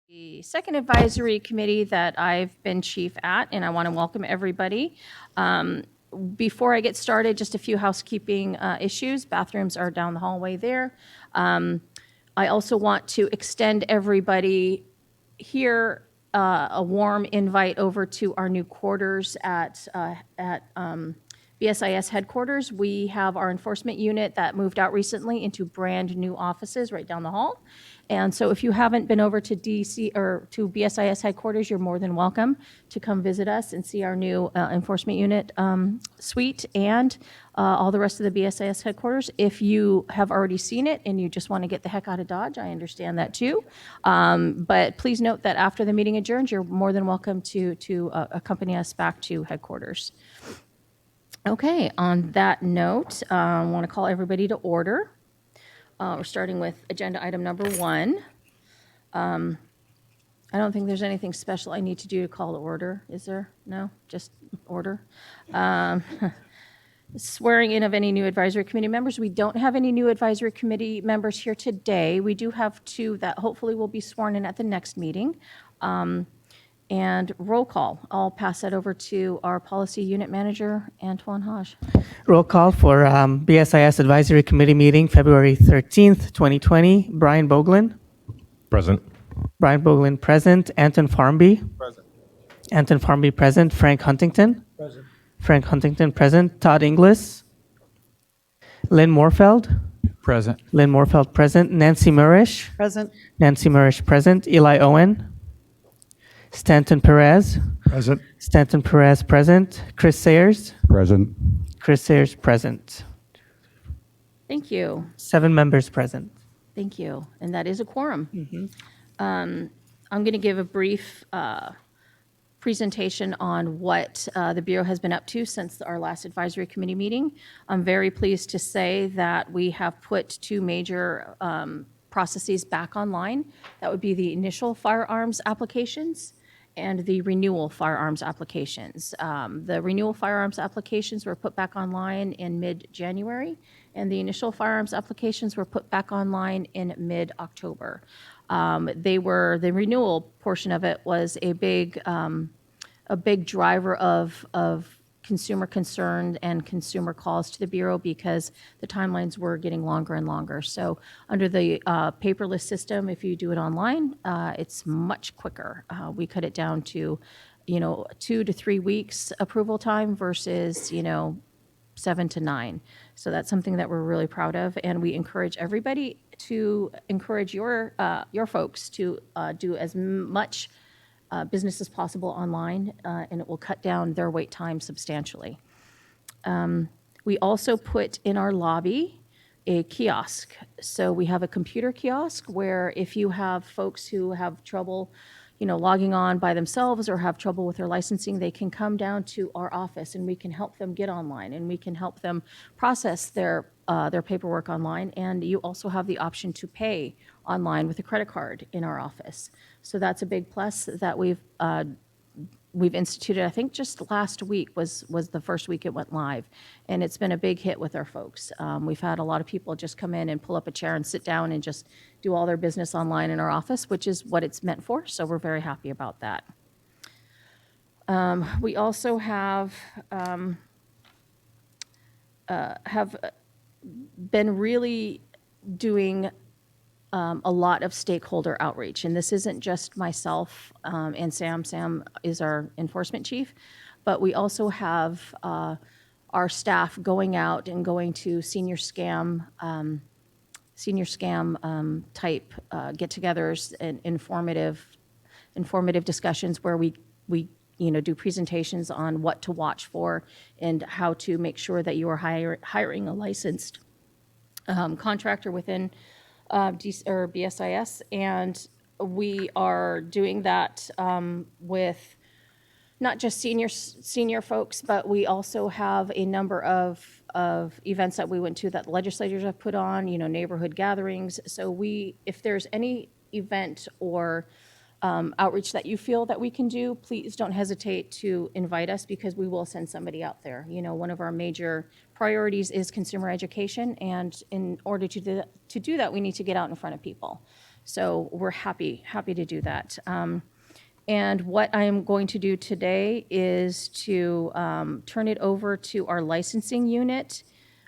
The second advisory committee that I've been chief at, and I want to welcome everybody. Before I get started, just a few housekeeping issues. Bathrooms are down the hallway there. I also want to extend everybody here a warm invite over to our new quarters at BSIS headquarters. We have our enforcement unit that moved out recently into brand new offices right down the hall. And so if you haven't been over to DC or to BSIS headquarters, you're more than welcome to come visit us and see our new enforcement unit suite and all the rest of the BSIS headquarters. If you have already seen it and you just want to get the heck out of Dodge, I understand that too. But please note that after the meeting adjourns, you're more than welcome to accompany us back to headquarters. Okay, on that note, I want to call everybody to order. We're starting with agenda item number 1. I don't think there's anything special I need to do to call to order, is there? No, just order. Swearing in of any new advisory committee members. We don't have any new advisory committee members here today. We do have 2 that hopefully will be sworn in at the next meeting. And roll call. I'll pass that over to our policy unit manager, Antoine Hodge. Roll call for BSIS Advisory Committee meeting, February 13th, 2020. Brian Boglin. Present. Brian Boglin present. Anton Farmby. Present. Anton Farmby present. Frank Huntington. Present. Frank Huntington present. Todd Inglis. Lynn Morfeld. Present. Lynn Morfeld present. Nancy Murish. Present. Nancy Murish present. Eli Owen. Stanton Perez. Present. Stanton Perez present. Chris Sayers. Present. Chris Sayers present. Thank you. 7 members present. Thank you. And that is a quorum. I'm going to give a brief presentation on what the Bureau has been up to since our last advisory committee meeting. I'm very pleased to say that we have put 2 major processes back online. That would be the initial firearms applications and the renewal firearms applications. The renewal firearms applications were put back online in mid-January, and the initial firearms applications were put back online in mid-October. The renewal portion of it was a big driver of consumer concern and consumer calls to the Bureau because the timelines were getting longer and longer. So under the paperless system, if you do it online, it's much quicker. We cut it down to, 2 to 3 weeks approval time versus, 7 to 9. So that's something that we're really proud of, and we encourage everybody to encourage your folks to do as much business as possible online, and it will cut down their wait time substantially. We also put in our lobby a kiosk. So we have a computer kiosk where if you have folks who have trouble, logging on by themselves or have trouble with their licensing, they can come down to our office and we can help them get online and we can help them process their paperwork online. And you also have the option to pay online with a credit card in our office. So that's a big plus that we've instituted. I think just last week was the first week it went live, and it's been a big hit with our folks. We've had a lot of people just come in and pull up a chair and sit down and just do all their business online in our office, which is what it's meant for. So we're very happy about that. We also have been really doing a lot of stakeholder outreach. And this isn't just myself and Sam. Sam is our enforcement chief, but we also have our staff going out and going to senior scam type get-togethers and informative discussions where we do presentations on what to watch for and how to make sure that you are hiring a licensed contractor within BSIS, and we are doing that with not just senior folks, but we also have a number of events that we went to that legislators have put on, neighborhood gatherings. So if there's any event or outreach that you feel that we can do, please don't hesitate to invite us because we will send somebody out there. One of our major priorities is consumer education, and in order to do that, we need to get out in front of people. So we're happy to do that. And what I am going to do today is to turn it over to our licensing unit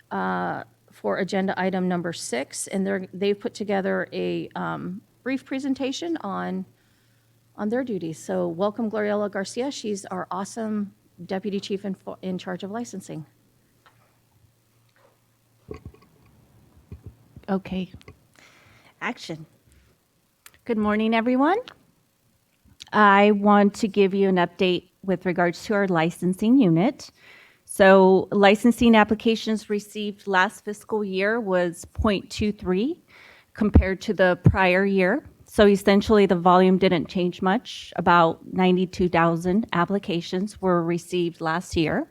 for agenda item number 6. And they've put together a brief presentation on their duties. So welcome Gloriela Garcia. She's our awesome Deputy Chief in charge of licensing. Okay. Action. Good morning, everyone. I want to give you an update with regards to our licensing unit. So licensing applications received last fiscal year was 0.23 compared to the prior year. So essentially the volume didn't change much. About 92,000 applications were received last year.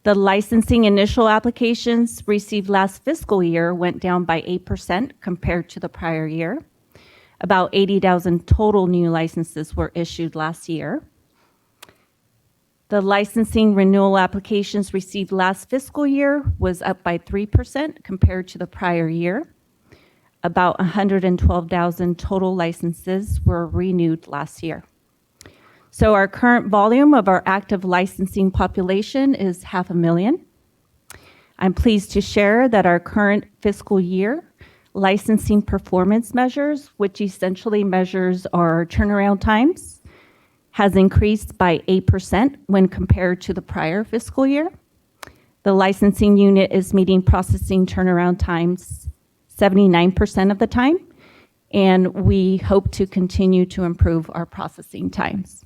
The licensing initial applications received last fiscal year went down by 8% compared to the prior year. About 80,000 total new licenses were issued last year. The licensing renewal applications received last fiscal year was up by 3% compared to the prior year. About 112,000 total licenses were renewed last year. So our current volume of our active licensing population is 500,000. I'm pleased to share that our current fiscal year licensing performance measures, which essentially measures our turnaround times, has increased by 8% when compared to the prior fiscal year. The licensing unit is meeting processing turnaround times 79% of the time, and we hope to continue to improve our processing times.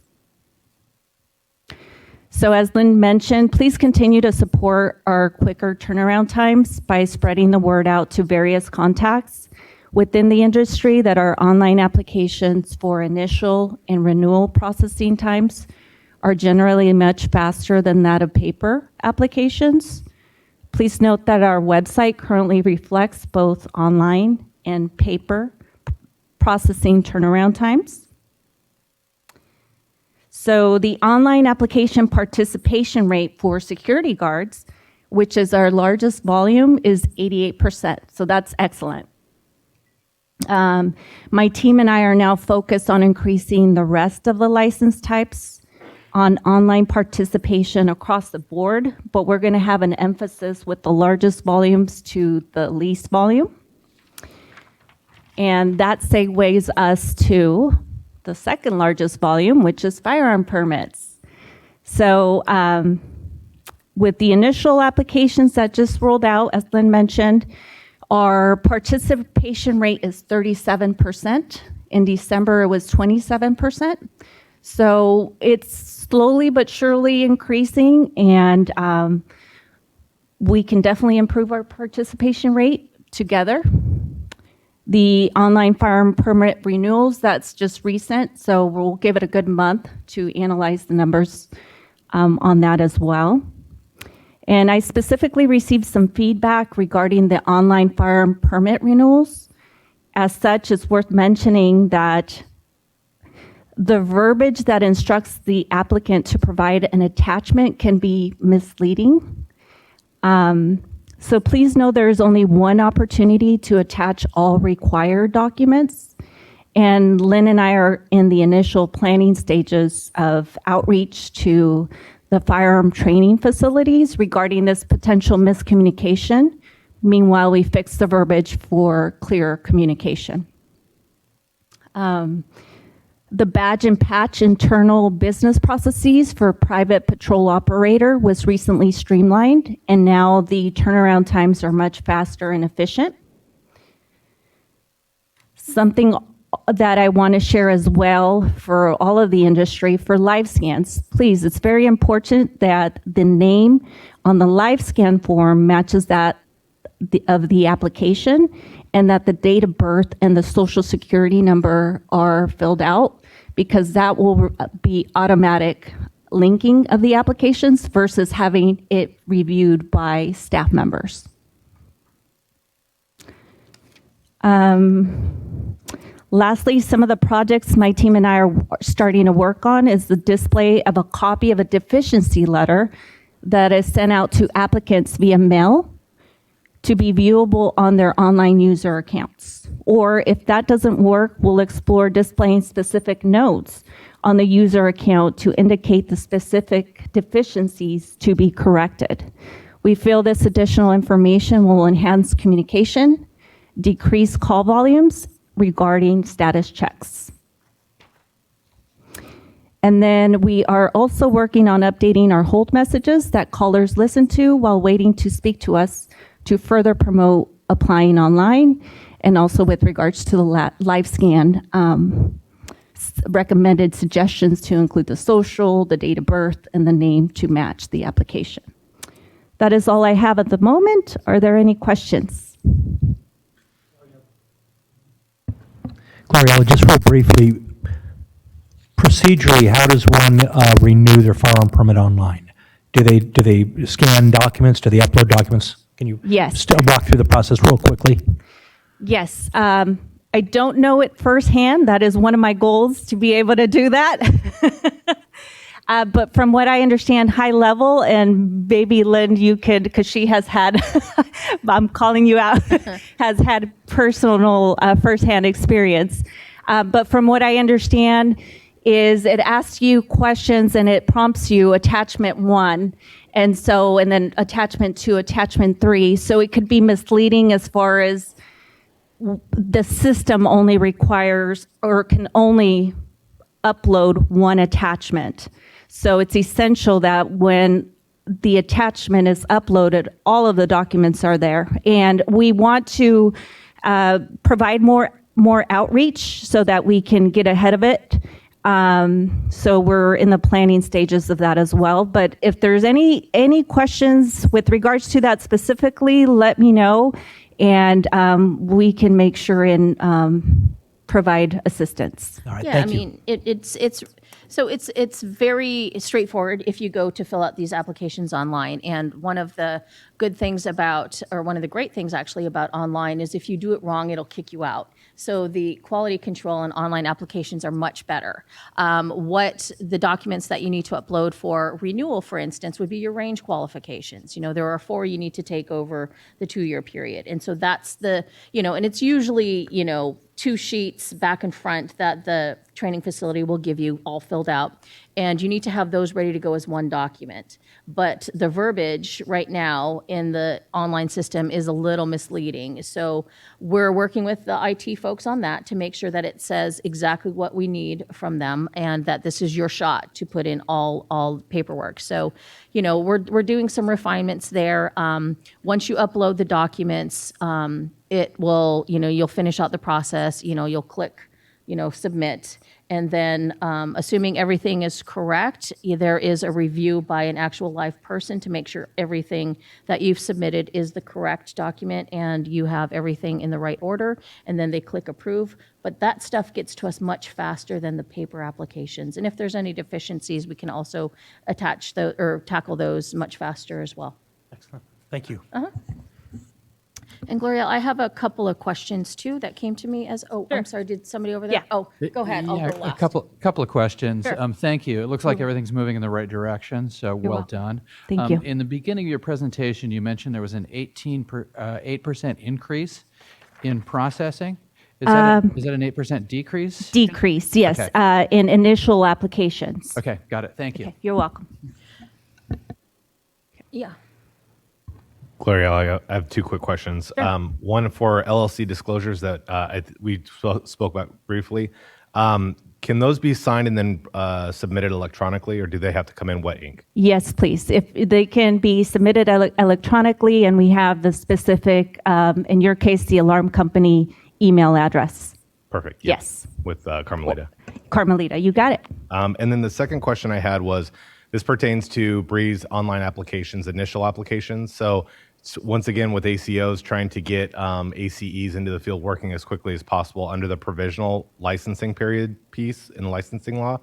So as Lynn mentioned, please continue to support our quicker turnaround times by spreading the word out to various contacts within the industry that our online applications for initial and renewal processing times are generally much faster than that of paper applications. Please note that our website currently reflects both online and paper processing turnaround times. So the online application participation rate for security guards, which is our largest volume, is 88%. So that's excellent. My team and I are now focused on increasing the rest of the license types on online participation across the board, but we're going to have an emphasis with the largest volumes to the least volume. And that segues us to the second largest volume, which is firearm permits. So with the initial applications that just rolled out, as Lynn mentioned, our participation rate is 37%. In December, it was 27%. So it's slowly but surely increasing, and we can definitely improve our participation rate together. The online firearm permit renewals, that's just recent, so we'll give it a good month to analyze the numbers on that as well. And I specifically received some feedback regarding the online firearm permit renewals. As such, it's worth mentioning that the verbiage that instructs the applicant to provide an attachment can be misleading. So please know there is only one opportunity to attach all required documents. And Lynn and I are in the initial planning stages of outreach to the firearm training facilities regarding this potential miscommunication. Meanwhile, we fix the verbiage for clear communication. The badge and patch internal business processes for private patrol operator was recently streamlined, and now the turnaround times are much faster and efficient. Something that I want to share as well for all of the industry, for live scans, please, it's very important that the name on the live scan form matches that of the application, and that the date of birth and the social security number are filled out, because that will be automatic linking of the applications versus having it reviewed by staff members. Lastly, some of the projects my team and I are starting to work on is the display of a copy of a deficiency letter that is sent out to applicants via mail to be viewable on their online user accounts. Or if that doesn't work, we'll explore displaying specific notes on the user account to indicate the specific deficiencies to be corrected. We feel this additional information will enhance communication, decrease call volumes regarding status checks. And then we are also working on updating our hold messages that callers listen to while waiting to speak to us to further promote applying online, and also with regards to the live scan recommended suggestions to include the social, the date of birth, and the name to match the application. That is all I have at the moment. Are there any questions? Gloriella, just real briefly, procedurally, how does one renew their firearm permit online? Do they scan documents? Do they upload documents? Can you Yes. walk through the process real quickly? Yes. I don't know it firsthand. That is one of my goals, to be able to do that. But from what I understand, high level, and maybe Lynn, you could, because she has had, I'm calling you out, has had personal firsthand experience. But from what I understand is it asks you questions and it prompts you attachment 1. And then attachment 2, attachment 3. So it could be misleading as far as the system only requires or can only upload one attachment. So it's essential that when the attachment is uploaded, all of the documents are there. And we want to provide more outreach so that we can get ahead of it. So we're in the planning stages of that as well. But if there's any questions with regards to that specifically, let me know, and we can make sure and provide assistance. All right, Yeah, thank I you. mean, it's very straightforward if you go to fill out these applications online. And one of the good things about, or one of the great things actually about online is if you do it wrong, it'll kick you out. So the quality control on online applications are much better. What the documents that you need to upload for renewal, for instance, would be your range qualifications. There are 4 you need to take over the 2-year period. And so that's and it's usually, 2 sheets back and front that the training facility will give you all filled out. And you need to have those ready to go as one document. But the verbiage right now in the online system is a little misleading. So we're working with the IT folks on that to make sure that it says exactly what we need from them and that this is your shot to put in all paperwork. So, we're doing some refinements there. Once you upload the documents, it will, you'll finish out the process, you'll click, submit. And then assuming everything is correct, there is a review by an actual live person to make sure everything that you've submitted is the correct document and you have everything in the right order. And then they click approve. But that stuff gets to us much faster than the paper applications. And if there's any deficiencies, we can also tackle those much faster as well. Excellent. Thank you. And Gloria, I have a couple of questions too that came to me I'm sorry, did somebody over there? Yeah. Oh, go ahead, I'll go last. A couple of questions. Sure. Thank you. It looks like everything's moving in the right direction, so well welcome. done. Thank you. In the beginning of your presentation, you mentioned there was an 8% increase in processing. Is that an 8% decrease? Decrease, yes, Okay. in initial applications. Okay, got it. Thank you. Okay, you're welcome. Yeah. Gloria, I have 2 quick questions. One for LLC disclosures that we spoke about briefly. Can those be signed and then submitted electronically, or do they have to come in wet ink? Yes, please. If they can be submitted electronically, and we have the specific, in your case, the alarm company email address. Perfect. Yeah. Yes. With Carmelita. Carmelita, you got it. And then the second question I had was, this pertains to Breeze online applications, initial applications. So once again, with ACOs trying to get ACEs into the field working as quickly as possible under the provisional licensing period piece in the licensing law,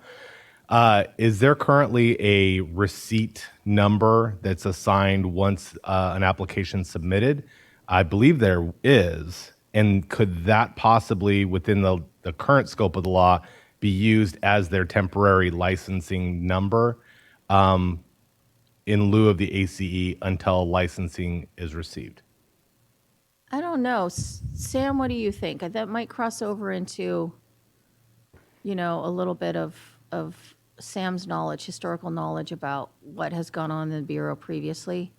is there currently a receipt number that's assigned once an application submitted? I believe there is. And could that possibly, within the current scope of the law, be used as their temporary licensing number in lieu of the ACE until licensing is received? I don't know. Sam, what do you think? That might cross over into, a little bit of Sam's knowledge, historical knowledge about what has gone on in the Bureau previously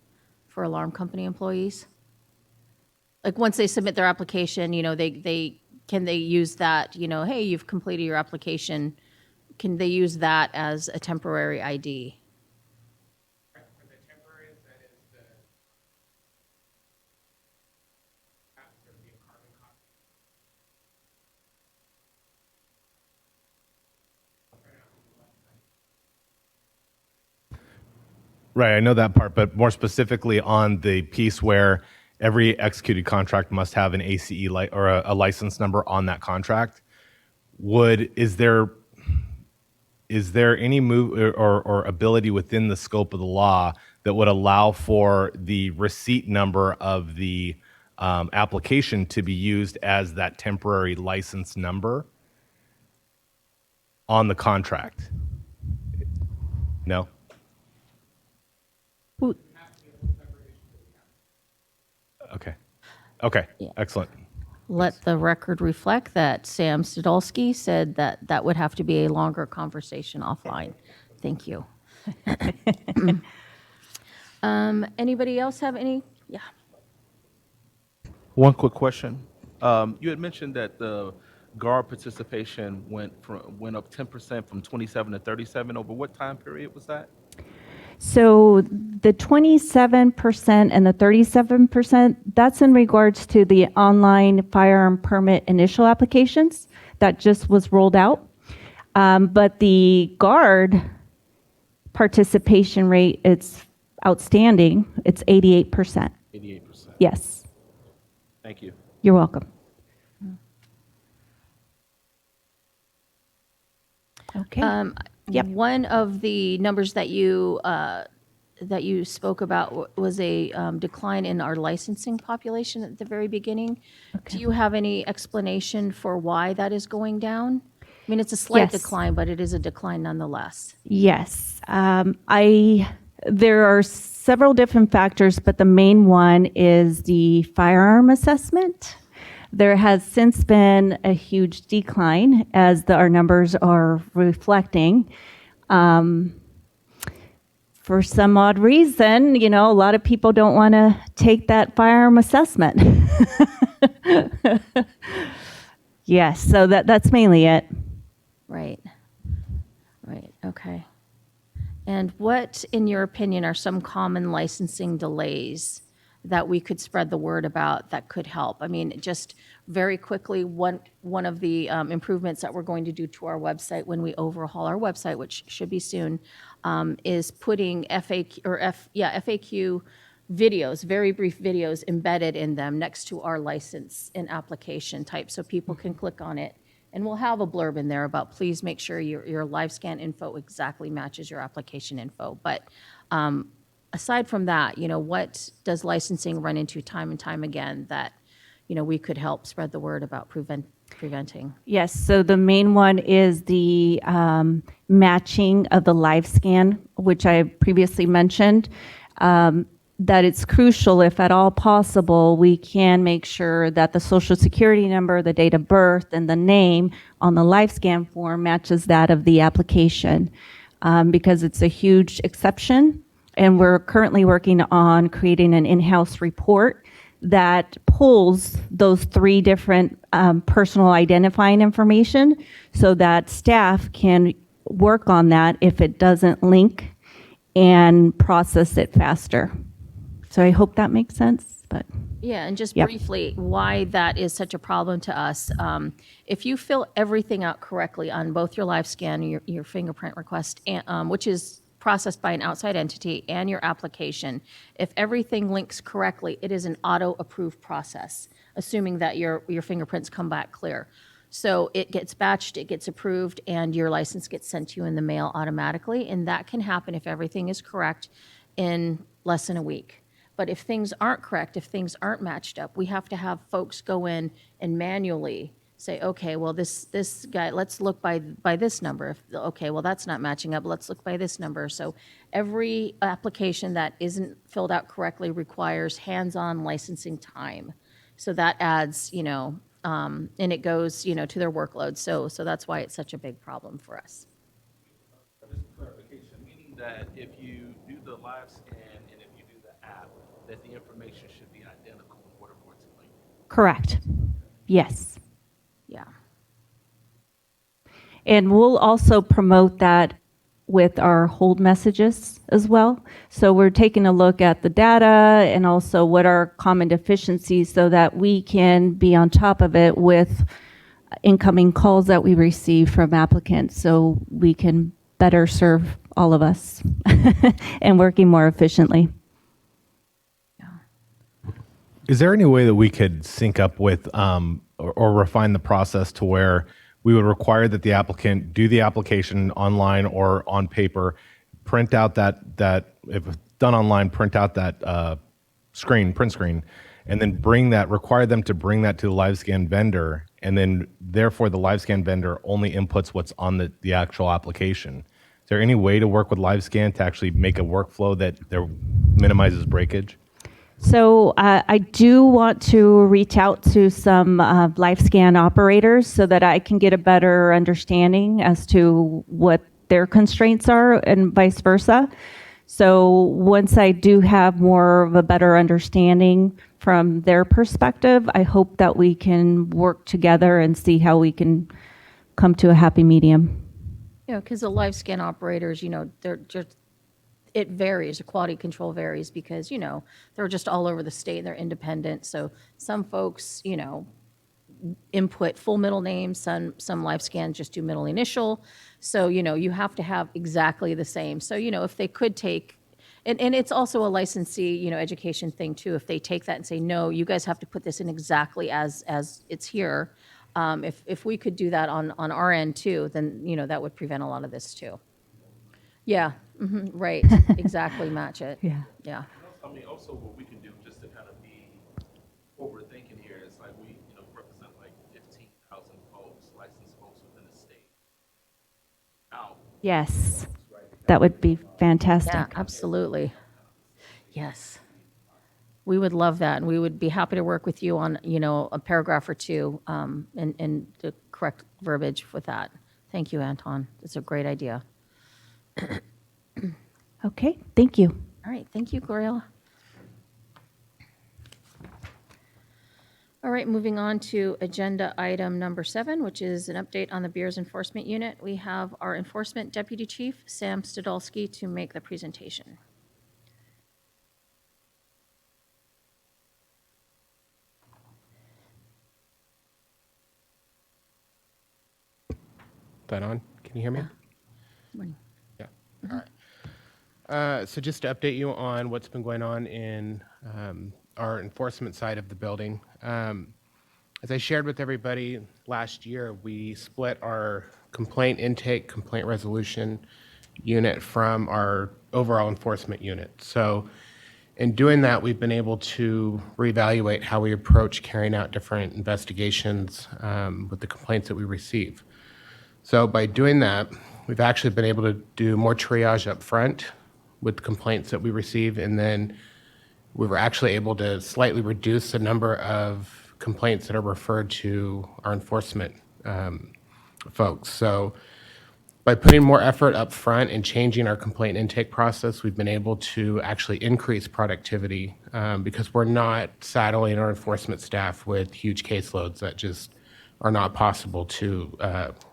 for alarm company employees. Like, once they submit their application, can they use that, hey, you've completed your application, can they use that as a temporary ID? Right, I know that part, but more specifically on the piece where every executed contract must have an or a license number on that contract. Is there any move or ability within the scope of the law that would allow for the receipt number of the application to be used as that temporary license number on the contract? No? Who- Okay. Okay, excellent. Let the record reflect that Sam Stadolsky said that that would have to be a longer conversation offline. Thank you. Anybody else have any? Yeah. One quick question. You had mentioned that the guard participation went up 10% from 27 to 37. Over what time period was that? So the 27% and the 37%, that's in regards to the online firearm permit initial applications that just was rolled out. But the guard participation rate, it's outstanding. It's 88%. 88%. Yes, Thank you. you're welcome. Okay. Yep. One of the numbers that you spoke about was a decline in our licensing population at the very beginning. Do you have any explanation for why that is going down? I mean, it's a slight Yes. decline, but it is a decline nonetheless. Yes, there are several different factors, but the main one is the firearm assessment. There has since been a huge decline as our numbers are reflecting. For some odd reason, a lot of people don't want to take that firearm assessment. Yes, so that's mainly it. Right. Right. Okay. And what, in your opinion, are some common licensing delays that we could spread the word about that could help? I mean, just very quickly, one of the improvements that we're going to do to our website when we overhaul our website, which should be soon, is putting FAQ videos, very brief videos embedded in them next to our license and application type, so people can click on it. And we'll have a blurb in there about, please make sure your live scan info exactly matches your application info. But aside from that, what does licensing run into time and time again that, we could help spread the word about preventing? Yes, so the main one is the matching of the live scan, which I previously mentioned. That it's crucial, if at all possible, we can make sure that the social security number, the date of birth, and the name on the live scan form matches that of the application, because it's a huge exception. And we're currently working on creating an in-house report that pulls those three different personal identifying information so that staff can work on that if it doesn't link and process it faster. So I hope that makes sense, but. Yeah, and just Yep. briefly, why that is such a problem to us. If you fill everything out correctly on both your live scan, your fingerprint request, and, which is processed by an outside entity, and your application, if everything links correctly, it is an auto-approved process, assuming that your fingerprints come back clear. So it gets batched, it gets approved, and your license gets sent to you in the mail automatically, and that can happen if everything is correct in less than a week. But if things aren't correct, if things aren't matched up, we have to have folks go in and manually say, okay, well, this guy, let's look by this number. Okay, well, that's not matching up, let's look by this number. So every application that isn't filled out correctly requires hands-on licensing time So that adds, and it goes, to their workload. So that's why it's such a big problem for us. Just clarification, meaning that if you do the live scan and if you do the app, that the information should be identical in order for it to link. Correct. Yes. Yeah. And we'll also promote that with our hold messages as well. So we're taking a look at the data and also what are common deficiencies so that we can be on top of it with incoming calls that we receive from applicants so we can better serve all of us and working more efficiently. Is there any way that we could sync up with or refine the process to where we would require that the applicant do the application online or on paper, print out that if done online, print out that print screen, and then require them to bring that to the live scan vendor, and then therefore the live scan vendor only inputs what's on the actual application? Is there any way to work with live scan to actually make a workflow that minimizes breakage? So I do want to reach out to some live scan operators so that I can get a better understanding as to what their constraints are and vice versa. So once I do have more of a better understanding from their perspective, I hope that we can work together and see how we can come to a happy medium. Because the live scan operators, they're just, it varies, the quality control varies because, they're just all over the state and they're independent. So some folks, input full middle names, some live scans just do middle initial. So, you have to have exactly the same. So, if they could take, and it's also a licensee, education thing too. If they take that and say, no, you guys have to put this in exactly as it's here. If we could do that on our end too, then, that would prevent a lot of this too. Yeah, right, exactly, match it. Yeah. Yeah. I mean, also what we can do just to kind of be forward thinking here is like we, represent like 15,000 folks, licensed folks within the state. Now, Yes, that would be fantastic. Yeah, absolutely. Yes. We would love that, and we would be happy to work with you on, a paragraph or two, and the correct verbiage with that. Thank you, Anton. It's a great idea. Okay, thank you. All right, thank you, Gloria. All right, moving on to agenda item number 7, which is an update on the Bureau's Enforcement Unit. We have our Enforcement Deputy Chief, Sam Stadolski, to make the presentation. That on? Can you hear me? Morning. Yeah. All right. So just to update you on what's been going on in our enforcement side of the building. As I shared with everybody last year, we split our complaint intake, complaint resolution unit from our overall enforcement unit. So in doing that, we've been able to reevaluate how we approach carrying out different investigations with the complaints that we receive. So by doing that, we've actually been able to do more triage up front with complaints that we receive, and then we were actually able to slightly reduce the number of complaints that are referred to our enforcement folks. So by putting more effort up front and changing our complaint intake process, we've been able to actually increase productivity because we're not saddling our enforcement staff with huge caseloads that just are not possible to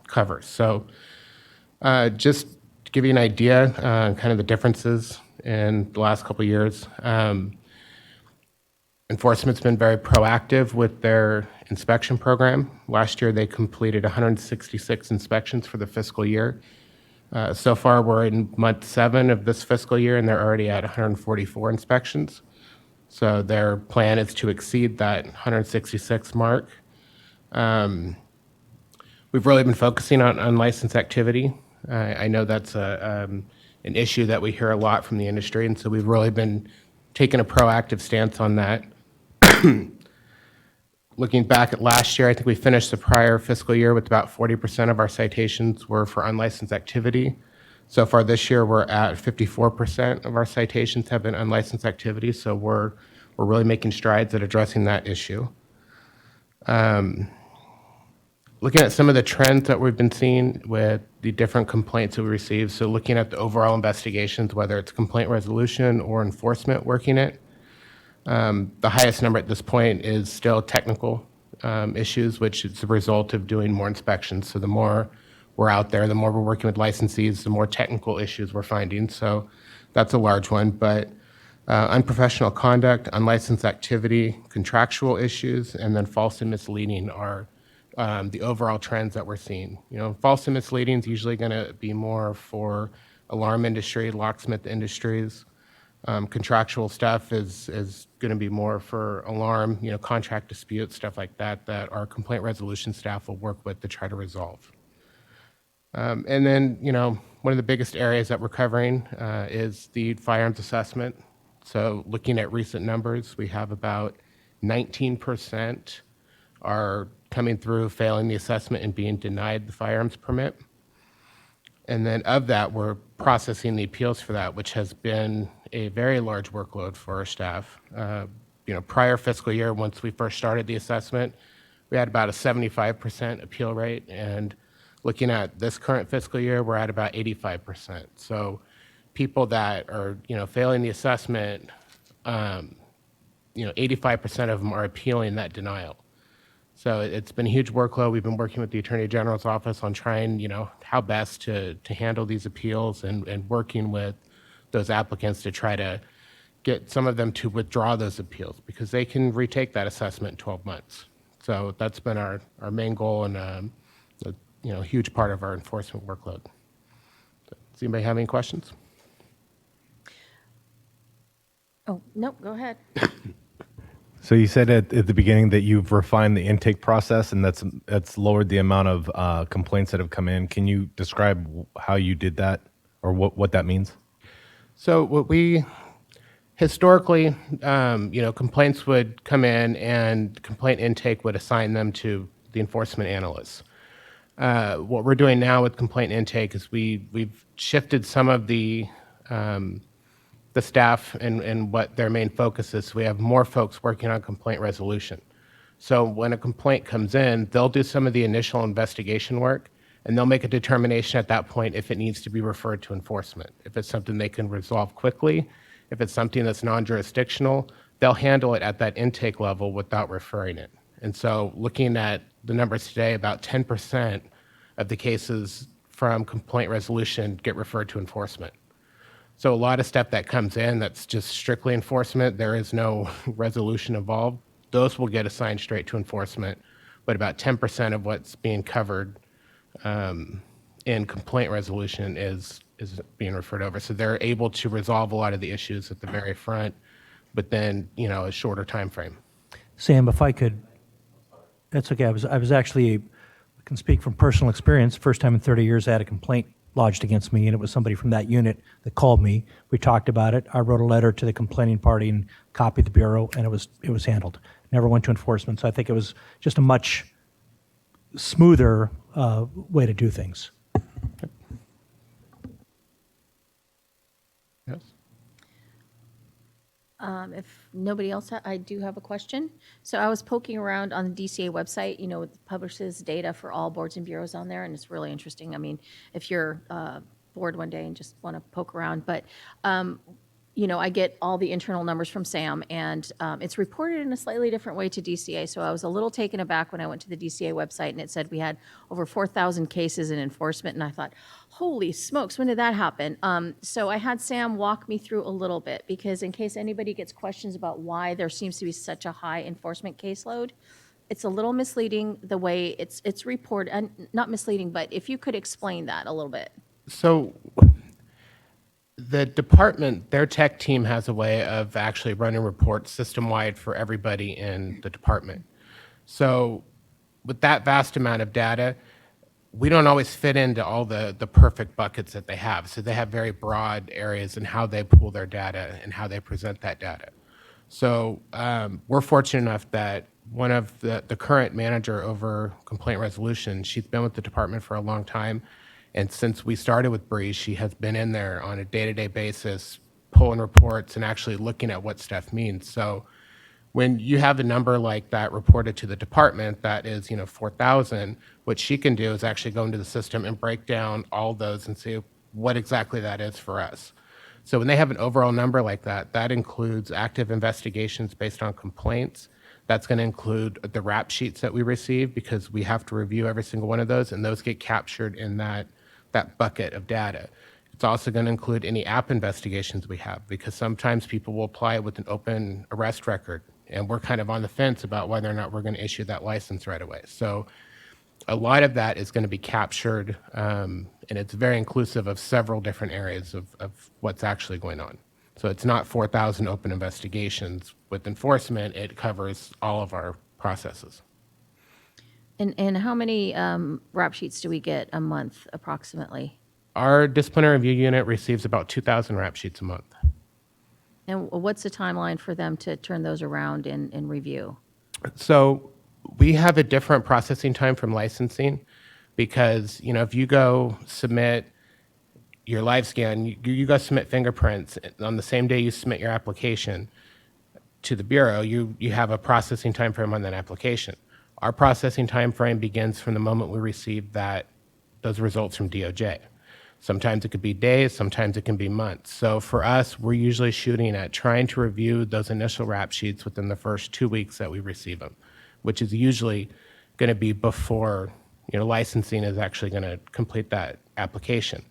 cover. So just to give you an idea, kind of the differences in the last couple of years, enforcement's been very proactive with their inspection program. Last year, they completed 166 inspections for the fiscal year. So far, we're in month 7 of this fiscal year, and they're already at 144 inspections. So their plan is to exceed that 166 mark. We've really been focusing on unlicensed activity. I know that's an issue that we hear a lot from the industry, and so we've really been taking a proactive stance on that. Looking back at last year, I think we finished the prior fiscal year with about 40% of our citations were for unlicensed activity. So far this year, we're at 54% of our citations have been unlicensed activity, so we're really making strides at addressing that issue. Looking at some of the trends that we've been seeing with the different complaints that we receive, so looking at the overall investigations, whether it's complaint resolution or enforcement working it, the highest number at this point is still technical issues, which is the result of doing more inspections. So the more we're out there, the more we're working with licensees, the more technical issues we're finding. So that's a large one. But unprofessional conduct, unlicensed activity, contractual issues, and then false and misleading are the overall trends that we're seeing. You know, false and misleading is usually going to be more for alarm industry, locksmith industries. Contractual stuff is going to be more for alarm, you know, contract disputes, stuff like that, that our complaint resolution staff will work with to try to resolve. And then, you know, one of the biggest areas that we're covering is the firearms assessment. So looking at recent numbers, we have about 19% are coming through, failing the assessment and being denied the firearms permit. And then of that, we're processing the appeals for that, which has been a very large workload for our staff. You know, prior fiscal year, once we first started the assessment, we had about a 75% appeal rate. And looking at this current fiscal year, we're at about 85%. So people that are, you know, failing the assessment, you know, 85% of them are appealing that denial. So it's been a huge workload. We've been working with the Attorney General's office on trying, you know, how best to handle these appeals and working with those applicants to try to get some of them to withdraw those appeals because they can retake that assessment in 12 months. So that's been our main goal and, you know, a huge part of our enforcement workload. Does anybody have any questions? Oh, no, go ahead. So you said at the beginning that you've refined the intake process and that's lowered the amount of complaints that have come in. Can you describe how you did that or what that means? So what we historically, you know, complaints would come in and complaint intake would assign them to the enforcement analysts. What we're doing now with complaint intake is we've shifted some of the staff and what their main focus is. So we have more folks working on complaint resolution. So when a complaint comes in, they'll do some of the initial investigation work, and they'll make a determination at that point if it needs to be referred to enforcement. If it's something they can resolve quickly, if it's something that's non-jurisdictional, they'll handle it at that intake level without referring it. And so looking at the numbers today, about 10% of the cases from complaint resolution get referred to enforcement. So a lot of stuff that comes in that's just strictly enforcement, there is no resolution involved, those will get assigned straight to enforcement, but about 10% of what's being covered in complaint resolution is being referred over. So they're able to resolve a lot of the issues at the very front, but then, you know, a shorter time frame. Sam, if I could, that's okay. I was actually, I can speak from personal experience. First time in 30 years I had a complaint lodged against me, and it was somebody from that unit that called me. We talked about it. I wrote a letter to the complaining party and copied the bureau, and it was handled. Never went to enforcement. So I think it was just a much smoother way to do things. Yes. If nobody else, I do have a question. So I was poking around on the DCA website, you know, it publishes data for all boards and bureaus on there, and it's really interesting. I mean, if you're bored one day and just want to poke around, but you know, I get all the internal numbers from Sam, and it's reported in a slightly different way to DCA. So I was a little taken aback when I went to the DCA website, and it said we had over 4,000 cases in enforcement, and I thought, holy smokes, when did that happen? So I had Sam walk me through a little bit, because in case anybody gets questions about why there seems to be such a high enforcement caseload, it's a little misleading the way it's reported, and not misleading, but if you could explain that a little bit. So the department, their tech team has a way of actually running reports system-wide for everybody in the department. So with that vast amount of data, we don't always fit into all the perfect buckets that they have. So they have very broad areas in how they pull their data and how they present that data. So we're fortunate enough that one of the current manager over complaint resolution, she's been with the department for a long time. And since we started with Bree, she has been in there on a day-to-day basis, pulling reports and actually looking at what stuff means. So When you have a number like that reported to the department that is, 4,000, what she can do is actually go into the system and break down all those and see what exactly that is for us. So when they have an overall number like that, that includes active investigations based on complaints. That's going to include the rap sheets that we receive because we have to review every single one of those, and those get captured in that bucket of data. It's also going to include any app investigations we have because sometimes people will apply with an open arrest record, and we're kind of on the fence about whether or not we're going to issue that license right away. So a lot of that is going to be captured, and it's very inclusive of several different areas of what's actually going on. So it's not 4,000 open investigations. With enforcement, it covers all of our processes. And how many rap sheets do we get a month approximately? Our disciplinary review unit receives about 2,000 rap sheets a month. And what's the timeline for them to turn those around and review? So we have a different processing time from licensing because, if you go submit your live scan, you go submit fingerprints on the same day you submit your application to the Bureau, you have a processing time frame on that application. Our processing time frame begins from the moment we receive those results from DOJ. Sometimes it could be days, sometimes it can be months. So for us, we're usually shooting at trying to review those initial rap sheets within the first 2 weeks that we receive them, which is usually going to be before licensing is actually going to complete that application.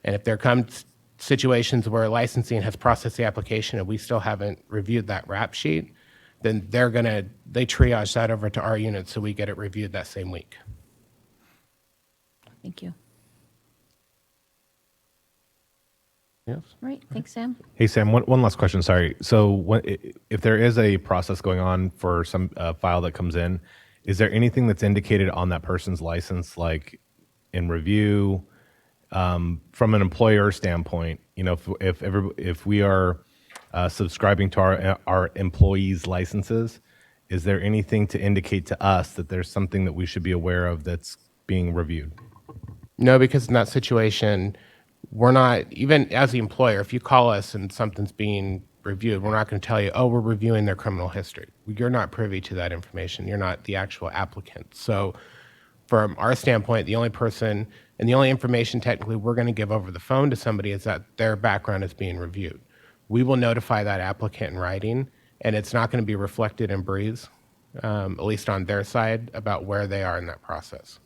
And if there comes situations where licensing has processed the application and we still haven't reviewed that rap sheet, then they triage that over to our unit so we get it reviewed that same week. Thank you. Yes. All right, thanks, Sam. Hey, Sam, one last question. Sorry. So if there is a process going on for some file that comes in, is there anything that's indicated on that person's license, like in review, from an employer standpoint? If we are subscribing to our employees' licenses, is there anything to indicate to us that there's something that we should be aware of that's being reviewed? No, because in that situation, we're not, even as the employer, if you call us and something's being reviewed, we're not going to tell you, oh, we're reviewing their criminal history. You're not privy to that information. You're not the actual applicant. So from our standpoint, the only person and the only information technically we're going to give over the phone to somebody is that their background is being reviewed. We will notify that applicant in writing, and it's not going to be reflected in Breeze, at least on their side, about where they are in that process.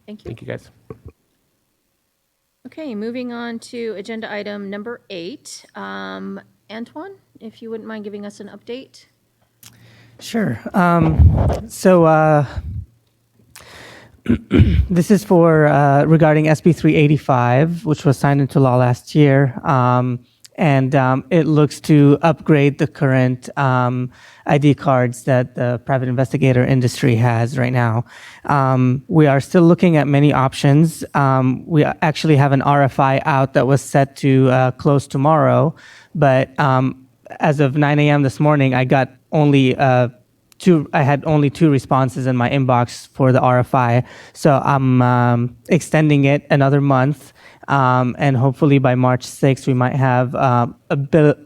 Thank you. Thank you, guys. Okay, moving on to agenda item number 8. Antoine, if you wouldn't mind giving us an update. Sure. So this is for regarding SB 385, which was signed into law last year. And it looks to upgrade the current ID cards that the private investigator industry has right now. We are still looking at many options. We actually have an RFI out that was set to close tomorrow, but as of 9 a.m. this morning, I got only I had only 2 responses in my inbox for the RFI, so I'm extending it another month. And hopefully by March 6th, we might have a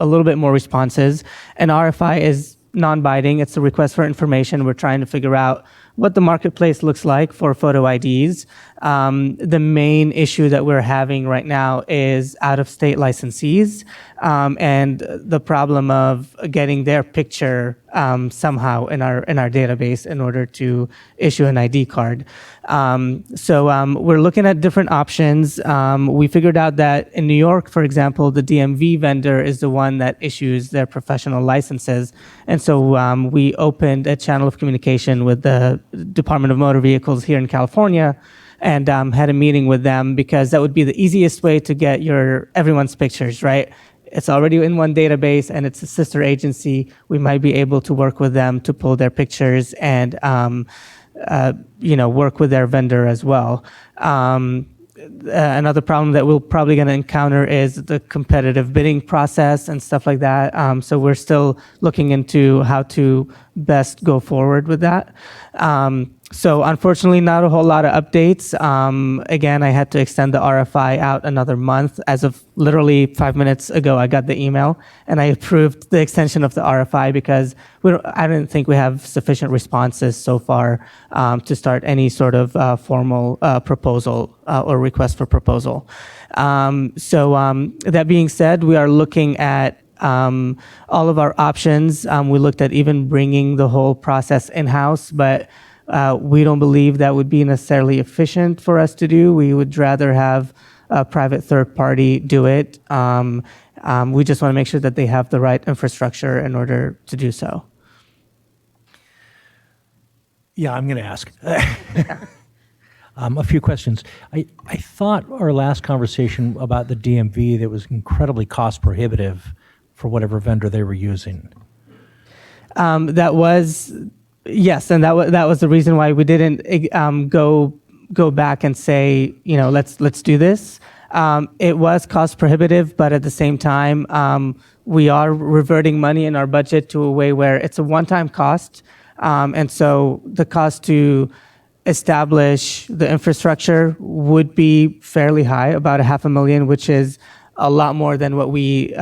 little bit more responses. An RFI is non-binding. It's a request for information. We're trying to figure out what the marketplace looks like for photo IDs. The main issue that we're having right now is out-of-state licensees and the problem of getting their picture somehow in our database in order to issue an ID card. So we're looking at different options. We figured out that in New York, for example, the DMV vendor is the one that issues their professional licenses. And so we opened a channel of communication with the Department of Motor Vehicles here in California and had a meeting with them because that would be the easiest way to get everyone's pictures, right? It's already in one database and it's a sister agency. We might be able to work with them to pull their pictures and work with their vendor as well. Another problem that we're probably going to encounter is the competitive bidding process and stuff like that. So we're still looking into how to best go forward with that. So unfortunately, not a whole lot of updates. Again, I had to extend the RFI out another month. As of literally 5 minutes ago, I got the email and I approved the extension of the RFI because I didn't think we have sufficient responses so far to start any sort of formal proposal or request for proposal. That being said, we are looking at all of our options. We looked at even bringing the whole process in-house, but we don't believe that would be necessarily efficient for us to do. We would rather have a private third party do it. We just want to make sure that they have the right infrastructure in order to do so. Yeah, I'm going to ask. A few questions. I thought our last conversation about the DMV that was incredibly cost prohibitive for whatever vendor they were using. That was, yes, and that was the reason why we didn't go back and say, let's do this. It was cost prohibitive, but at the same time, we are reverting money in our budget to a way where it's a one-time cost, and so the cost to establish the infrastructure would be fairly high, about $500,000, which is a lot more than what we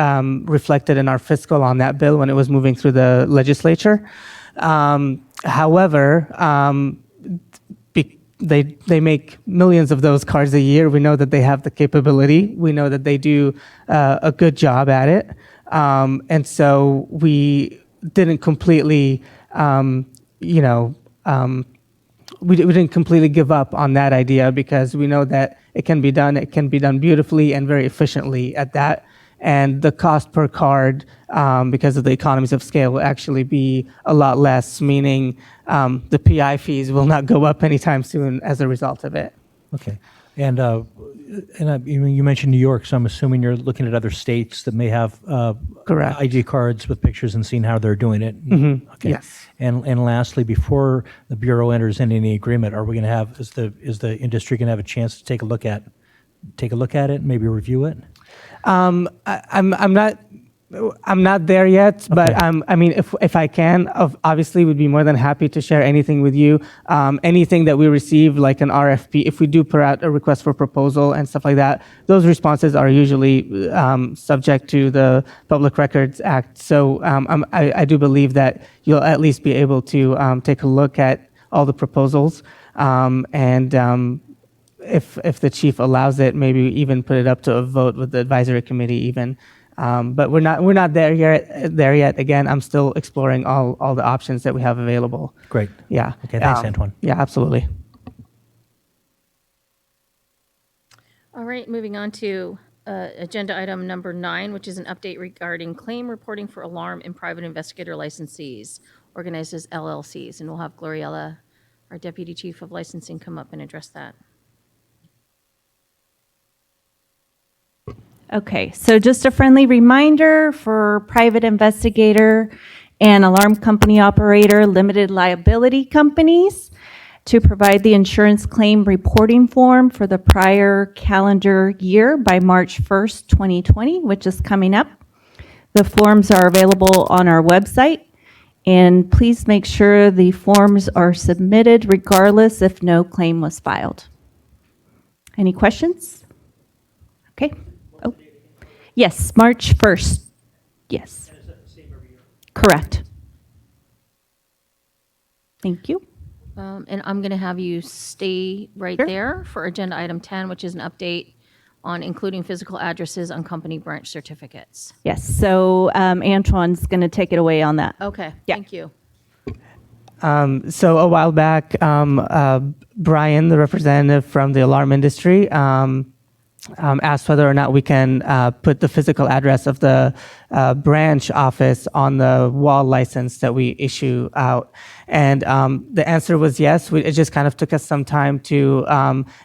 reflected in our fiscal on that bill when it was moving through the legislature. However, they make millions of those cards a year. We know that they have the capability. We know that they do a good job at it. And so we didn't completely, we didn't completely give up on that idea because we know that it can be done. It can be done beautifully and very efficiently at that. And the cost per card, because of the economies of scale, will actually be a lot less, meaning the PI fees will not go up anytime soon as a result of it. Okay. And you mentioned New York, so I'm assuming you're looking at other states that may have Correct. ID cards with pictures and seeing how they're doing it. Mm-hmm. Okay. Yes. And lastly, before the Bureau enters into any agreement, are we going to have, is the industry going to have a chance to take a look at it, maybe review it? I'm not there yet, but Okay. I mean, if I can, obviously, would be more than happy to share anything with you. Anything that we receive, like an RFP, if we do put out a request for proposal and stuff like that, those responses are usually subject to the Public Records Act. So I do believe that you'll at least be able to take a look at all the proposals and. If the chief allows it, maybe even put it up to a vote with the advisory committee even. But we're not there yet. Again, I'm still exploring all the options that we have available. Great. Yeah. Okay, thanks, Antoine. Yeah, absolutely. All right, moving on to agenda item number 9, which is an update regarding claim reporting for alarm and private investigator licensees, organized as LLCs. And we'll have Gloriella, our Deputy Chief of Licensing, come up and address that. Okay, so just a friendly reminder for private investigator and alarm company operator, limited liability companies, to provide the insurance claim reporting form for the prior calendar year by March 1st, 2020, which is coming up. The forms are available on our website, and please make sure the forms are submitted regardless if no claim was filed. Any questions? Okay. Oh, yes, March 1st. Yes. And is that the same every year? Correct. Thank you. And I'm going to have you stay right Sure. there for agenda item 10, which is an update on including physical addresses on company branch certificates. Yes, so Antoine's going to take it away on that. Okay, Yeah. thank you. So a while back, Brian, the representative from the alarm industry, asked whether or not we can put the physical address of the branch office on the wall license that we issue out. And the answer was yes. It just kind of took us some time to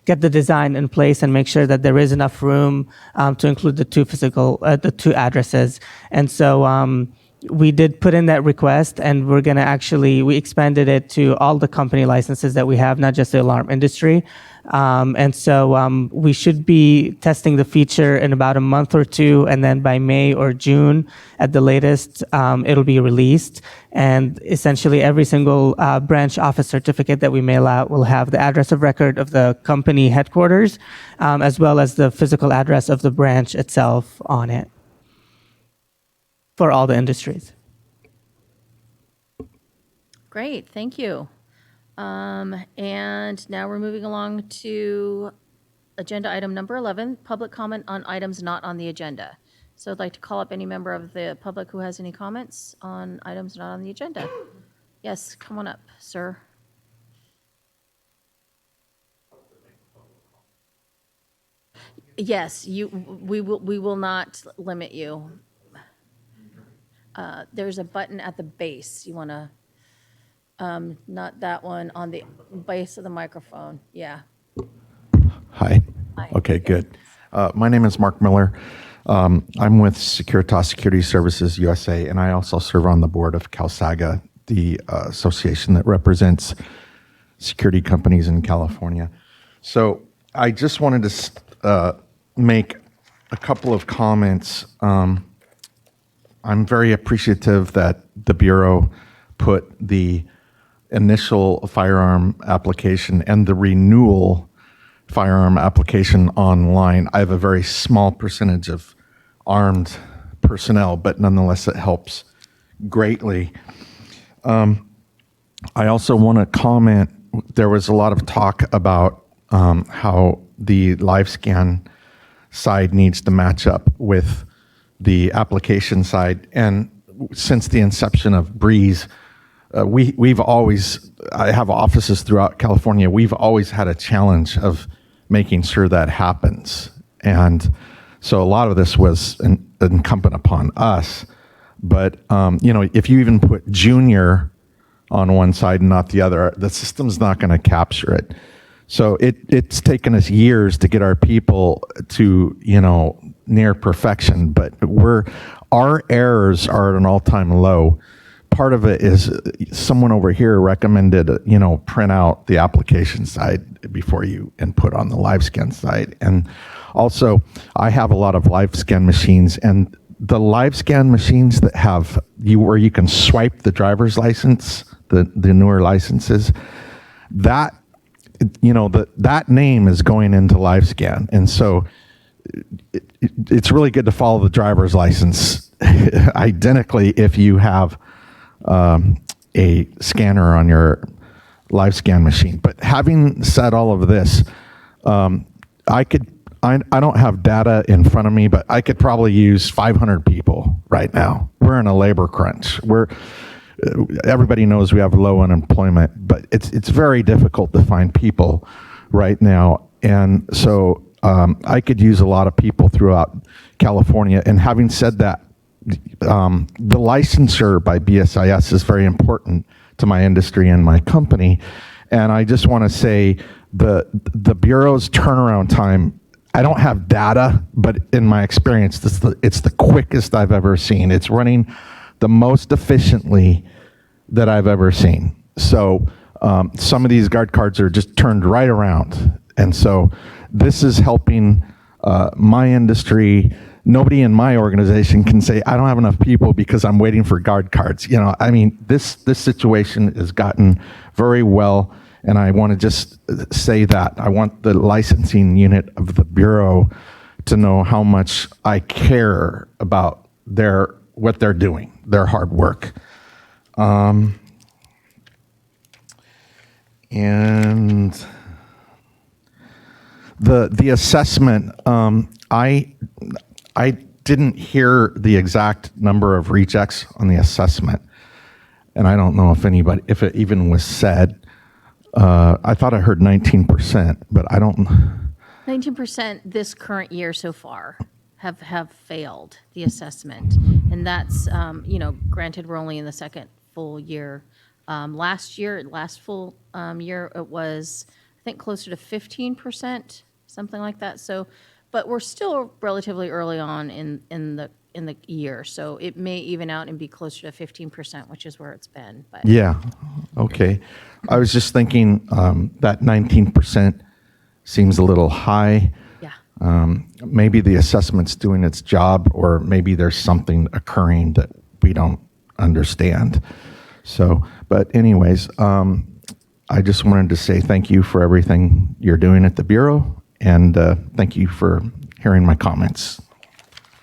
get the design in place and make sure that there is enough room to include the two addresses. And so we did put in that request, and we're going to we expanded it to all the company licenses that we have, not just the alarm industry. And so we should be testing the feature in about a month or two, and then by May or June at the latest, it'll be released. And essentially every single branch office certificate that we mail out will have the address of record of the company headquarters, as well as the physical address of the branch itself on it for all the industries. Great, thank you. And now we're moving along to agenda item number 11, public comment on items not on the agenda. So I'd like to call up any member of the public who has any comments on items not on the agenda. Yes, come on up, sir. Yes, we will not limit you. There's a button at the base. You want to, not that one, on the base of the microphone. Yeah. Hi. Hi. Okay, good. My name is Mark Miller. I'm with Securitas Security Services USA, and I also serve on the board of CalSAGA, the association that represents security companies in California. So I just wanted to make a couple of comments. I'm very appreciative that the Bureau put the initial firearm application and the renewal firearm application online. I have a very small percentage of armed personnel, but nonetheless, it helps greatly. I also want to comment, there was a lot of talk about how the live scan side needs to match up with the application side. And since the inception of Breeze, we've always, I have offices throughout California, we've always had a challenge of making sure that happens. And so a lot of this was incumbent upon us. But, if you even put junior on one side and not the other, the system's not going to capture it. So it's taken us years to get our people to, near perfection, but our errors are at an all-time low. Part of it is someone over here recommended, print out the application side before you input on the live scan side. And also, I have a lot of live scan machines, and the live scan machines that have where you can swipe the driver's license, the newer licenses, that name is going into live scan. And so it's really good to follow the driver's license identically if you have a scanner on your live scan machine. But having said all of this, I don't have data in front of me, but I could probably use 500 people right now. We're in a labor crunch. Everybody knows we have low unemployment, but it's very difficult to find people right now. And so I could use a lot of people throughout California. And having said that, the licensure by BSIS is very important to my industry and my company. And I just want to say the Bureau's turnaround time, I don't have data, but in my experience, it's the quickest I've ever seen. It's running the most efficiently that I've ever seen. So some of these guard cards are just turned right around. And so this is helping my industry. Nobody in my organization can say, I don't have enough people because I'm waiting for guard cards. This situation has gotten very well, and I want to just say that. I want the licensing unit of the Bureau to know how much I care about what they're doing, their hard work. And the assessment, I didn't hear the exact number of rejects on the assessment, and I don't know if it even was said. I thought I heard 19%, but I don't. 19% this current year so far have failed the assessment. And that's, granted, we're only in the second full year. Last full year, it was, I think, closer to 15%, something like that. So, but we're still relatively early on in in the year. So it may even out and be closer to 15%, which is where it's been. But Yeah, okay. I was just thinking that 19% seems a little high. yeah. Maybe the assessment's doing its job, or maybe there's something occurring that we don't understand. So, but anyways, I just wanted to say thank you for everything you're doing at the Bureau, and thank you for hearing my comments.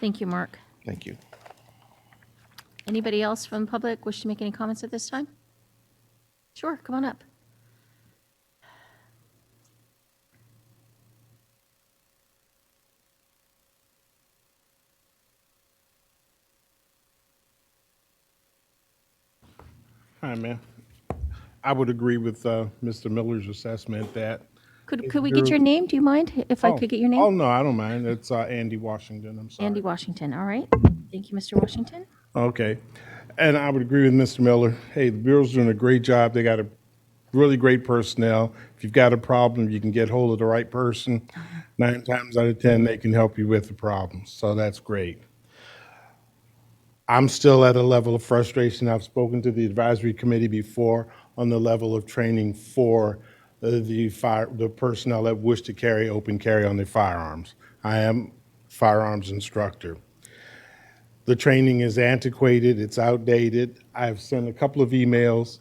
Thank you, Mark. Thank you. Anybody else from the public wish to make any comments at this time? Sure, come on up. Hi, man. I would agree with Mr. Miller's assessment that. Could we get your name? Do you mind if I could get your name? Oh, no, I don't mind. It's Andy Washington. I'm sorry. Andy Washington, all right. Thank you, Mr. Washington. Okay. And I would agree with Mr. Miller. Hey, the Bureau's doing a great job. They got a really great personnel. If you've got a problem, you can get hold of the right person. 9 times out of 10, they can help you with the problem. So that's great. I'm still at a level of frustration. I've spoken to the advisory committee before on the level of training for the personnel that wish to carry open carry on their firearms. I am a firearms instructor. The training is antiquated, it's outdated. I've sent a couple of emails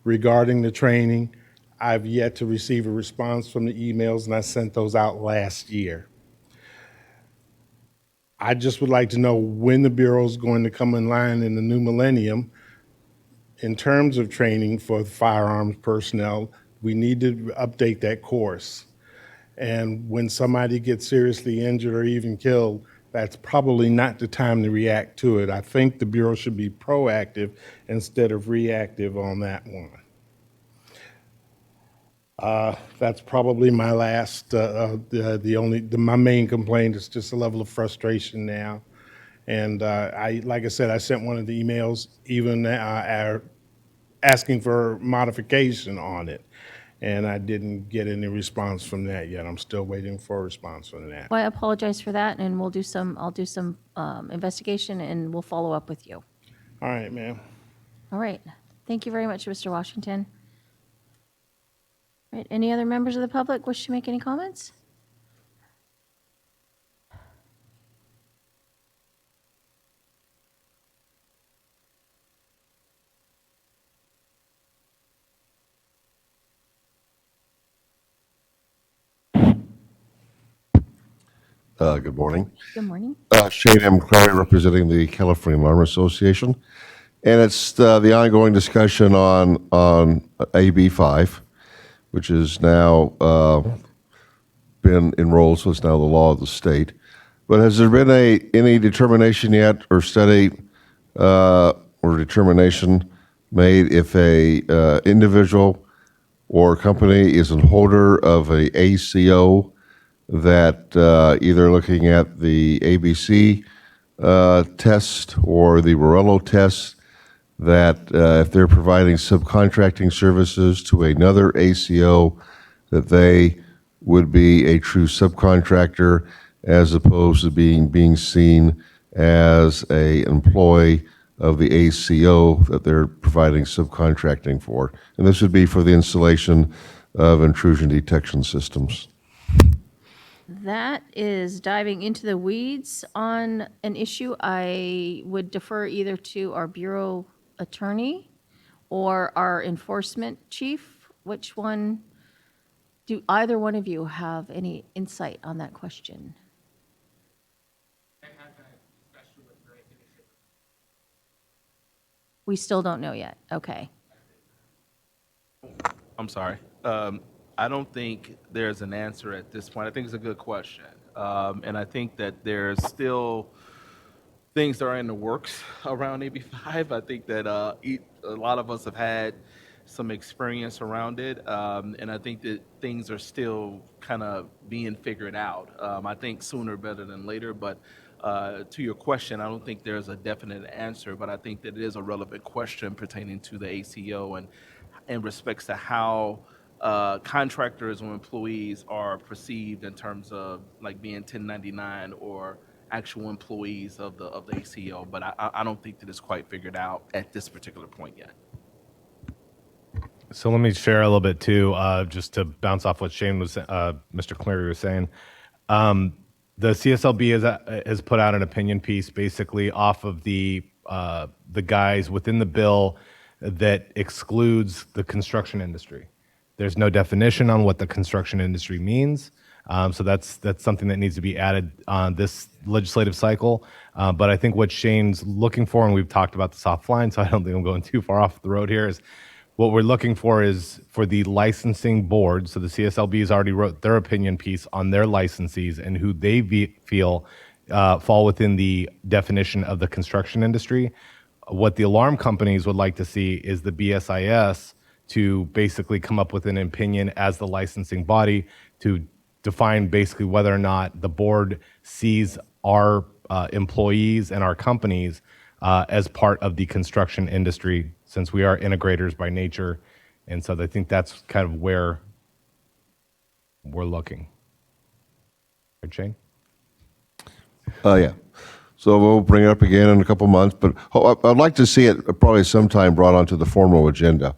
regarding the training. I've yet to receive a response from the emails, and I sent those out last year. I just would like to know when the Bureau is going to come in line in the new millennium in terms of training for firearms personnel. We need to update that course. And when somebody gets seriously injured or even killed, that's probably not the time to react to it. I think the Bureau should be proactive instead of reactive on that one. That's probably my last, my main complaint is just a level of frustration now. And like I said, I sent one of the emails even asking for modification on it. And I didn't get any response from that yet. I'm still waiting for a response from that. Well, I apologize for that, and I'll do some investigation, and we'll follow up with you. All right, ma'am. All right. Thank you very much, Mr. Washington. All right, any other members of the public wish to make any comments? Good morning. Good morning. Shane M. Crowley, representing the California Alarm Association. And it's the ongoing discussion on AB 5, which is now been enrolled, so it's now the law of the state. But has there been any determination yet or study or determination made if a individual or company is a holder of a ACO that either looking at the ABC test or the Morello test, that if they're providing subcontracting services to another ACO, that they would be a true subcontractor as opposed to being seen as an employee of the ACO that they're providing subcontracting for. And this would be for the installation of intrusion detection systems. That is diving into the weeds on an issue. I would defer either to our Bureau attorney or our enforcement chief. Which one? Do either one of you have any insight on that question? We still don't know yet. Okay. I'm sorry. I don't think there's an answer at this point. I think it's a good question. And I think that there's still things that are in the works around AB5. I think that a lot of us have had some experience around it. And I think that things are still kind of being figured out. I think sooner better than later. But to your question, I don't think there's a definite answer, but I think that it is a relevant question pertaining to the ACO and in respects to how contractors or employees are perceived in terms of like being 1099 or actual employees of the ACO, but I don't think that it's quite figured out at this particular point yet. So let me share a little bit too, just to bounce off what Shane was, Mr. Cleary was saying. The CSLB has put out an opinion piece basically off of the guys within the bill that excludes the construction industry. There's no definition on what the construction industry means. So that's something that needs to be added on this legislative cycle. But I think what Shane's looking for, and we've talked about this offline, so I don't think I'm going too far off the road here, is what we're looking for is for the licensing board. So the CSLB has already wrote their opinion piece on their licensees and who they feel fall within the definition of the construction industry. What the alarm companies would like to see is the BSIS to basically come up with an opinion as the licensing body to define basically whether or not the board sees our employees and our companies as part of the construction industry, since we are integrators by nature. And so I think that's kind of where we're looking. Right, Shane? Yeah. So we'll bring it up again in a couple months, but I'd like to see it probably sometime brought onto the formal agenda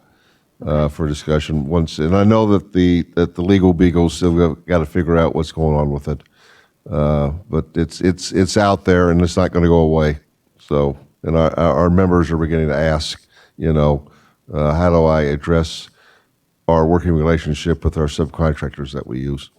for discussion once. And I know that the legal beagles still got to figure out what's going on with it, but it's out there and it's not going to go away. So, and our members are beginning to ask, how do I address our working relationship with our subcontractors that we use?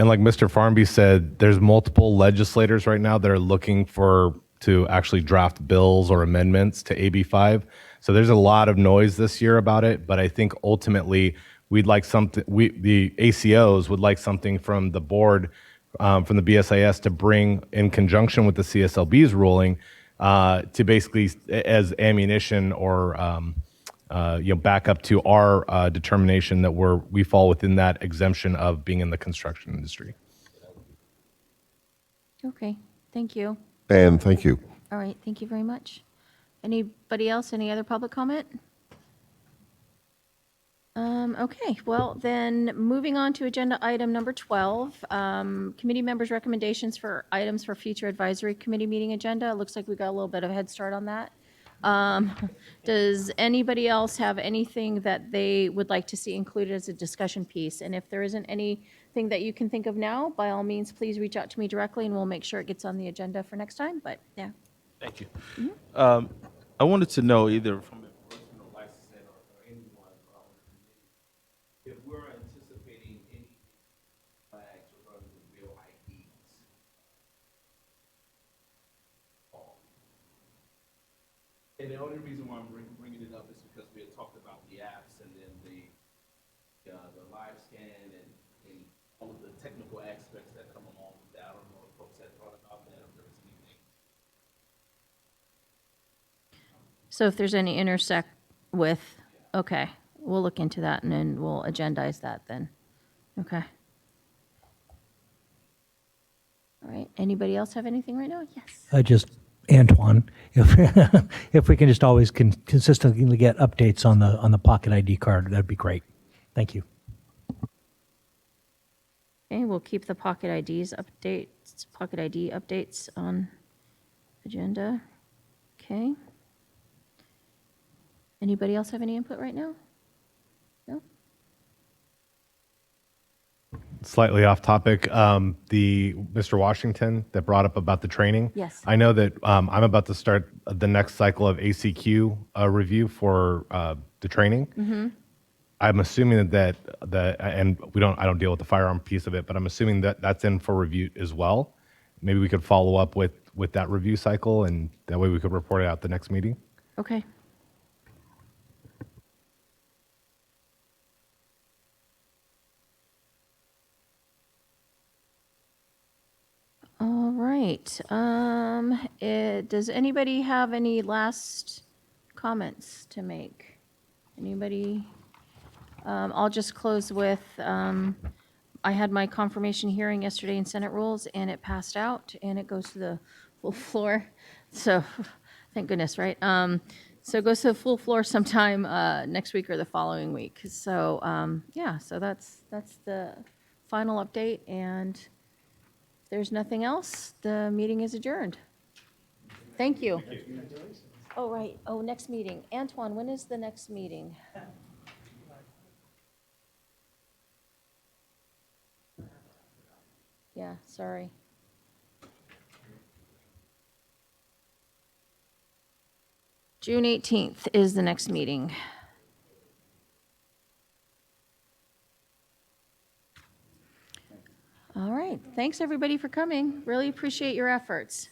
And like Mr. Farnby said, there's multiple legislators right now that are looking to actually draft bills or amendments to AB5. So there's a lot of noise this year about it, but I think ultimately we'd like something, the ACOs would like something from the board, from the BSIS to bring in conjunction with the CSLB's ruling to basically as ammunition or back up to our determination that we fall within that exemption of being in the construction industry. Okay, thank you. And thank you. All right, thank you very much. Anybody else, any other public comment? Okay, well then, moving on to agenda item number 12, committee members' recommendations for items for future advisory committee meeting agenda. It looks like we got a little bit of a head start on that. Does anybody else have anything that they would like to see included as a discussion piece? And if there isn't anything that you can think of now, by all means, please reach out to me directly and we'll make sure it gets on the agenda for next time, but yeah. Thank you. I wanted to know either from a personal licensing or anyone if we're anticipating any flags regarding the real IDs. And the only reason why I'm bringing it up is because we had talked about the apps and then the live scan and all of the technical aspects that come along with that. I don't know if folks had thought about that, if there was anything. So if there's any intersect with, okay, we'll look into that and then we'll agendize that then. Okay. All right, anybody else have anything right now? Yes. Antoine, if we can just always consistently get updates on the Pocket ID card, that'd be great. Thank you. Okay, we'll keep the Pocket ID updates on agenda. Okay. Anybody else have any input right now? No? Slightly off topic, the Mr. Washington that brought up about the training. Yes. I know that I'm about to start the next cycle of ACQ review for the training. Mm-hmm. I'm assuming that and I don't deal with the firearm piece of it, but I'm assuming that that's in for review as well. Maybe we could follow up with that review cycle, and that way we could report it out the next meeting. Okay. All right. Does anybody have any last comments to make? Anybody? I'll just close with, I had my confirmation hearing yesterday in Senate Rules, and it passed out, and it goes to the full floor. So, thank goodness, right? So it goes to the full floor sometime next week or the following week. So, yeah, so that's the final update, and there's nothing else, the meeting is adjourned. Thank you. Oh, right. Oh, next meeting. Antoine, when is the next meeting? Yeah, sorry. June 18th is the next meeting. All right. Thanks, everybody, for coming. Really appreciate your efforts.